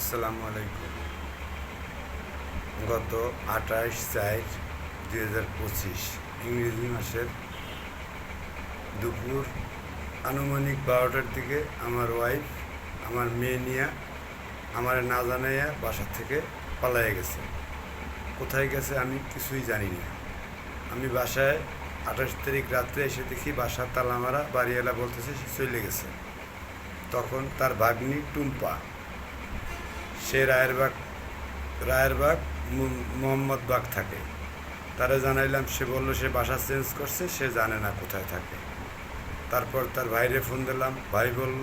আসসালামু আলাইকুম। গত 28/4/2025 ইংরেজি মাসের দুপুর আনুমানিক 12টার দিকে আমার ওয়াইফ আমার মেয়ে নিয়ে আমার না জানাইয়া বাসা থেকে পালাইয়া গেছে। কোথায় গেছে আমি কিছুই জানি না। আমি বাসায় 28 তারিখ রাত্রে এসে দেখি বাসার তালা মারা, বাড়িওয়ালা বলতেছে সে চলে গেছে। তখন তার ভাগ্নি টুম্পা, সে রায়েরবাগ মোহাম্মদবাগ থাকে। তারা জানাইলাম, সে বললো সে বাসা চেঞ্জ করছে, সে জানে না কোথায় থাকে। তারপর তার ভাইরে ফোন দিলাম, ভাই বলল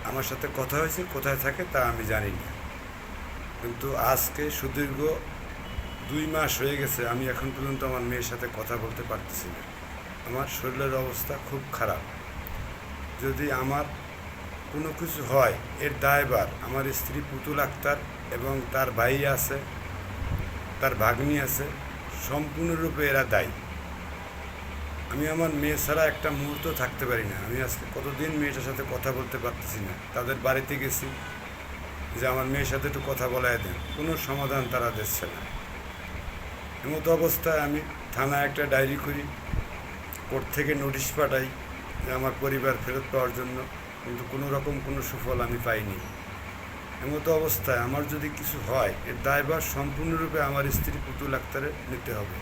আমার সাথে কথা হয়েছে, কোথায় থাকে তা আমি জানি না। কিন্তু আজকে সুদীর্ঘ 2 মাস হয়ে গেছে, আমি এখন পর্যন্ত আমার মেয়ের সাথে কথা বলতে পারতেছি না। আমার শরীরের অবস্থা খুব খারাপ। যদি আমার কোনো কিছু হয়, এর দায়ভার আমার স্ত্রী পুতুল আক্তার এবং তার ভাই আছে, তার ভাগ্নি আছে, সম্পূর্ণরূপে এরা দায়ী। আমি আমার মেয়ে ছাড়া একটা মুহূর্ত থাকতে পারি না। আমি আজকে কতদিন মেয়েটার সাথে কথা বলতে পারতেছি না। তাদের বাড়িতে গেছি যে আমার মেয়ের সাথে একটু কথা বলাই দেন, কোনো সমাধান তারা দিচ্ছে না। এমতো অবস্থায় আমি থানায় একটা ডায়েরি করি, কোর্ট থেকে নোটিশ পাঠাই যে আমার পরিবার ফেরত পাওয়ার জন্য, কিন্তু কোনো রকম কোনো সুফল আমি পাইনি। এমতো অবস্থায় আমার যদি কিছু হয়, এর দায়ভার সম্পূর্ণরূপে আমার স্ত্রী পুতুল আক্তারের নিতে হবে।